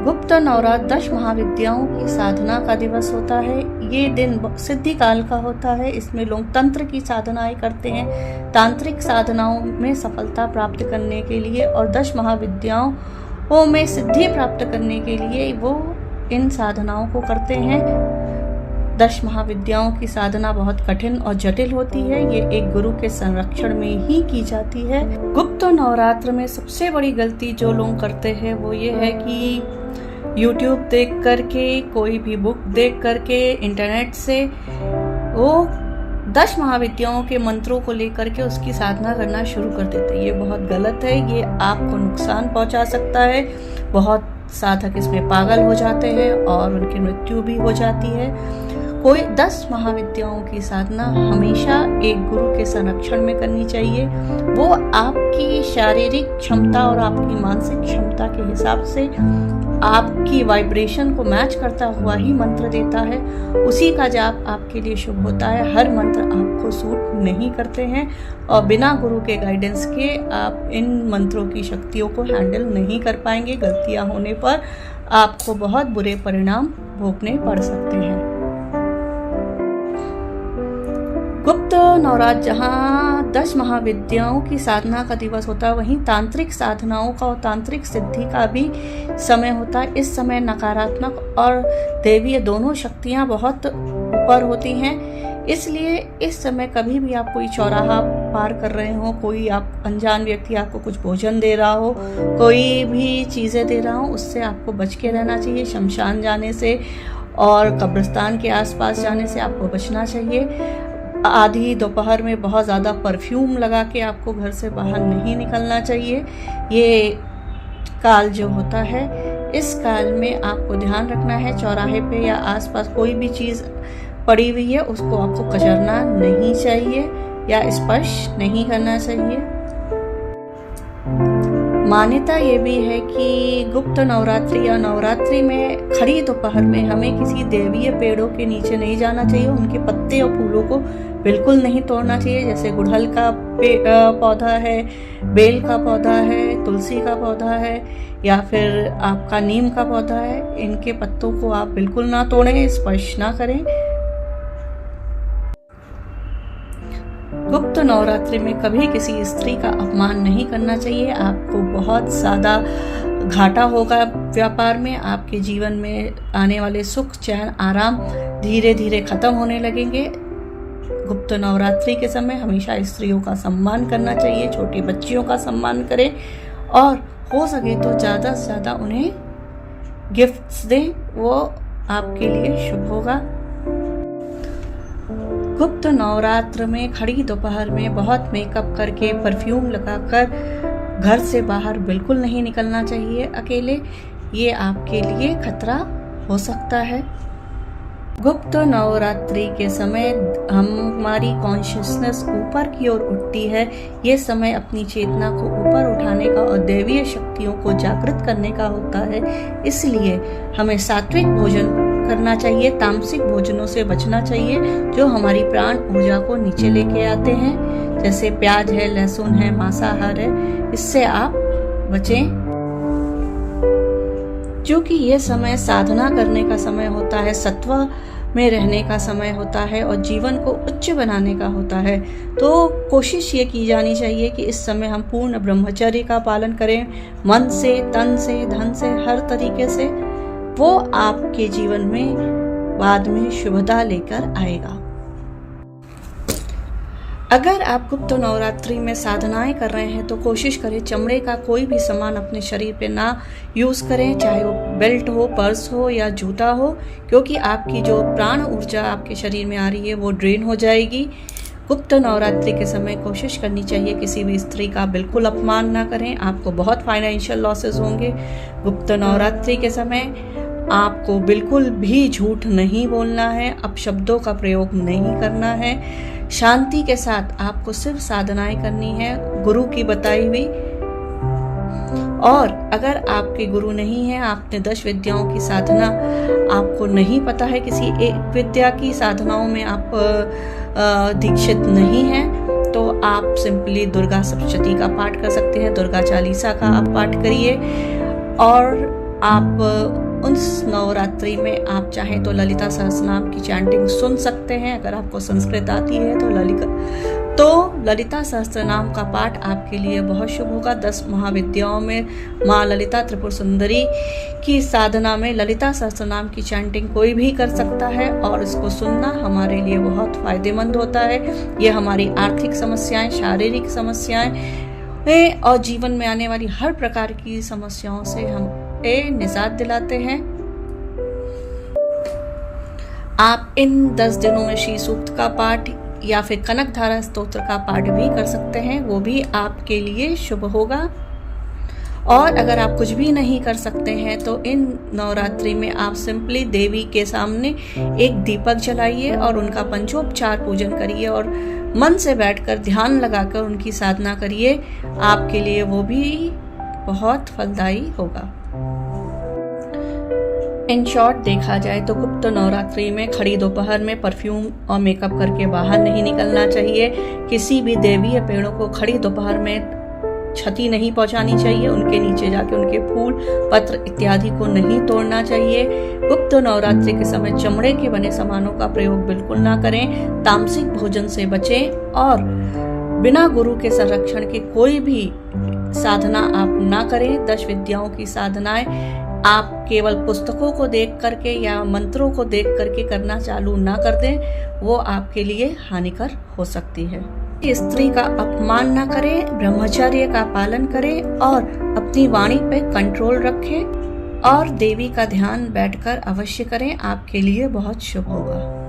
गुप्त नवरात्र 10 महाविद्याओं की साधना का दिवस होता है। ये दिन सिद्धि काल का होता है। इसमें लोग तंत्र की साधनाएं करते हैं, तांत्रिक साधनाओं में सफलता प्राप्त करने के लिए, और 10 महाविद्याओं में सिद्धि प्राप्त करने के लिए वो इन साधनाओं को करते हैं। 10 महाविद्याओं की साधना बहुत कठिन और जटिल होती है। ये एक गुरु के संरक्षण में ही की जाती है। गुप्त नवरात्र में सबसे बड़ी गलती जो लोग करते हैं वो ये है कि YouTube देख करके, कोई भी बुक देख करके, इंटरनेट से वो 10 महाविद्याओं के मंत्रों को लेकर के उसकी साधना करना शुरू कर देते हैं। ये बहुत गलत है। ये आपको नुकसान पहुंचा सकता है। बहुत साधक इसमें पागल हो जाते हैं और उनकी मृत्यु भी हो जाती है। कोई 10 महाविद्याओं की साधना हमेशा एक गुरु के संरक्षण में करनी चाहिए। वो आपकी शारीरिक क्षमता और आपकी मानसिक क्षमता के हिसाब से आपकी वाइब्रेशन को मैच करता हुआ ही मंत्र देता है। उसी का जाप आपके लिए शुभ होता है। हर मंत्र आपको सूट नहीं करते हैं और बिना गुरु के गाइडेंस के आप इन मंत्रों की शक्तियों को हैंडल नहीं कर पाएंगे। गलतियां होने पर आपको बहुत बुरे परिणाम भोगने पड़ सकते हैं। गुप्त नवरात्र जहाँ 10 महाविद्याओं की साधना का दिवस होता है, वहीं तांत्रिक साधनाओं का और तांत्रिक सिद्धि का भी समय होता है। इस समय नकारात्मक और दैवीय दोनों शक्तियाँ बहुत ऊपर होती हैं। इसलिए इस समय कभी भी आप कोई चौराहा पार कर रहे हो, कोई आप अनजान व्यक्ति आपको कुछ भोजन दे रहा हो, कोई भी चीज़ें दे रहा हो, उससे आपको बच के रहना चाहिए। शमशान जाने से और कब्रिस्तान के आसपास जाने से आपको बचना चाहिए। आधी दोपहर में बहुत ज़्यादा परफ्यूम लगा के आपको घर से बाहर नहीं निकलना चाहिए। ये काल जो होता है, इस काल में आपको ध्यान रखना है, चौराहे पे या आसपास कोई भी चीज़ पड़ी हुई है उसको आपको कचरना नहीं चाहिए या स्पर्श नहीं करना चाहिए। मान्यता ये भी है कि गुप्त नवरात्रि या नवरात्रि में खड़ी दोपहर में हमें किसी देवीय पेड़ों के नीचे नहीं जाना चाहिए। उनके पत्ते और फूलों को बिल्कुल नहीं तोड़ना चाहिए। जैसे गुड़हल का पौधा है, बेल का पौधा है, तुलसी का पौधा है या फिर आपका नीम का पौधा है, इनके पत्तों को आप बिल्कुल ना तोड़ें, स्पर्श ना करें। गुप्त नवरात्रि में कभी किसी स्त्री का अपमान नहीं करना चाहिए। आपको बहुत ज़्यादा घाटा होगा व्यापार में। आपके जीवन में आने वाले सुख, चैन, आराम धीरे धीरे खत्म होने लगेंगे। गुप्त नवरात्रि के समय हमेशा स्त्रियों का सम्मान करना चाहिए, छोटी बच्चियों का सम्मान करें और हो सके तो ज़्यादा से ज़्यादा उन्हें गिफ्ट्स दें, वो आपके लिए शुभ होगा। गुप्त नवरात्र में खड़ी दोपहर में बहुत मेकअप करके, परफ्यूम लगाकर घर से बाहर बिल्कुल नहीं निकलना चाहिए अकेले। ये आपके लिए खतरा हो सकता है। गुप्त नवरात्रि के समय हमारी कॉन्शियसनेस ऊपर की ओर उठती है। ये समय अपनी चेतना को ऊपर उठाने का और दैवीय शक्तियों को जागृत करने का होता है। इसलिए हमें सात्विक भोजन करना चाहिए, तामसिक भोजनों से बचना चाहिए जो हमारी प्राण ऊर्जा को नीचे लेके आते हैं। जैसे प्याज है, लहसुन है, मांसाहार है, इससे आप बचें। क्योंकि ये समय साधना करने का समय होता है, सत्व में रहने का समय होता है और जीवन को उच्च बनाने का होता है। तो कोशिश ये की जानी चाहिए कि इस समय हम पूर्ण ब्रह्मचर्य का पालन करें, मन से, तन से, धन से, हर तरीके से। वो आपके जीवन में बाद में शुभता लेकर आएगा। अगर आप गुप्त नवरात्रि में साधनाएं कर रहे हैं तो कोशिश करें चमड़े का कोई भी सामान अपने शरीर पे ना यूज़ करें, चाहे वो बेल्ट हो, पर्स हो या जूता हो, क्योंकि आपकी जो प्राण ऊर्जा आपके शरीर में आ रही है वो ड्रेन हो जाएगी। गुप्त नवरात्रि के समय कोशिश करनी चाहिए किसी भी स्त्री का बिल्कुल अपमान ना करें, आपको बहुत फाइनेंशियल लॉसेस होंगे। गुप्त नवरात्रि के समय आपको बिल्कुल भी झूठ नहीं बोलना है, अपशब्दों का प्रयोग नहीं करना है। शांति के साथ आपको सिर्फ साधनाएं करनी है गुरु की बताई हुई। और अगर आपके गुरु नहीं है, आपने 10 विद्याओं की साधना आपको नहीं पता है, किसी एक विद्या की साधनाओं में आप दीक्षित नहीं है, तो आप सिंपली दुर्गा सप्तशती का पाठ कर सकते हैं। दुर्गा चालीसा का आप पाठ करिए और आप उस नवरात्रि में आप चाहें तो ललिता सहस्रनाम की चैंटिंग सुन सकते हैं। अगर आपको संस्कृत आती है तो ललिता सहस्त्रनाम का पाठ आपके लिए बहुत शुभ होगा। 10 महाविद्याओं में माँ ललिता त्रिपुर सुंदरी की साधना में ललिता सहस्त्रनाम की चैंटिंग कोई भी कर सकता है और इसको सुनना हमारे लिए बहुत फायदेमंद होता है। ये हमारी आर्थिक समस्याएं, शारीरिक समस्याएं और जीवन में आने वाली हर प्रकार की समस्याओं से हमें निजात दिलाते हैं। आप इन 10 दिनों में श्री सूक्त का पाठ या फिर कनक धारा स्तोत्र का पाठ भी कर सकते हैं, वो भी आपके लिए शुभ होगा। और अगर आप कुछ भी नहीं कर सकते हैं तो इन नवरात्रि में आप सिंपली देवी के सामने एक दीपक जलाइए और उनका पंचोपचार पूजन करिए और मन से बैठकर ध्यान लगाकर उनकी साधना करिए। आपके लिए वो भी बहुत फलदायी होगा। इन शॉर्ट देखा जाए तो गुप्त नवरात्रि में खड़ी दोपहर में परफ्यूम और मेकअप करके बाहर नहीं निकलना चाहिए। किसी भी देवी या पेड़ों को खड़ी दोपहर में क्षति नहीं पहुंचानी चाहिए। उनके नीचे जाके उनके फूल, पत्र इत्यादि को नहीं तोड़ना चाहिए। गुप्त नवरात्रि के समय चमड़े के बने सामानों का प्रयोग बिल्कुल ना करें। तामसिक भोजन से बचें और बिना गुरु के संरक्षण के कोई भी साधना आप ना करें। 10 विद्याओं की साधनाएं आप केवल पुस्तकों को देख करके या मंत्रों को देख करके करना चालू ना कर दें, वो आपके लिए हानिकर हो सकती है। स्त्री का अपमान ना करें, ब्रह्मचर्य का पालन करें और अपनी वाणी पे कंट्रोल रखें और देवी का ध्यान बैठकर अवश्य करें। आपके लिए बहुत शुभ होगा।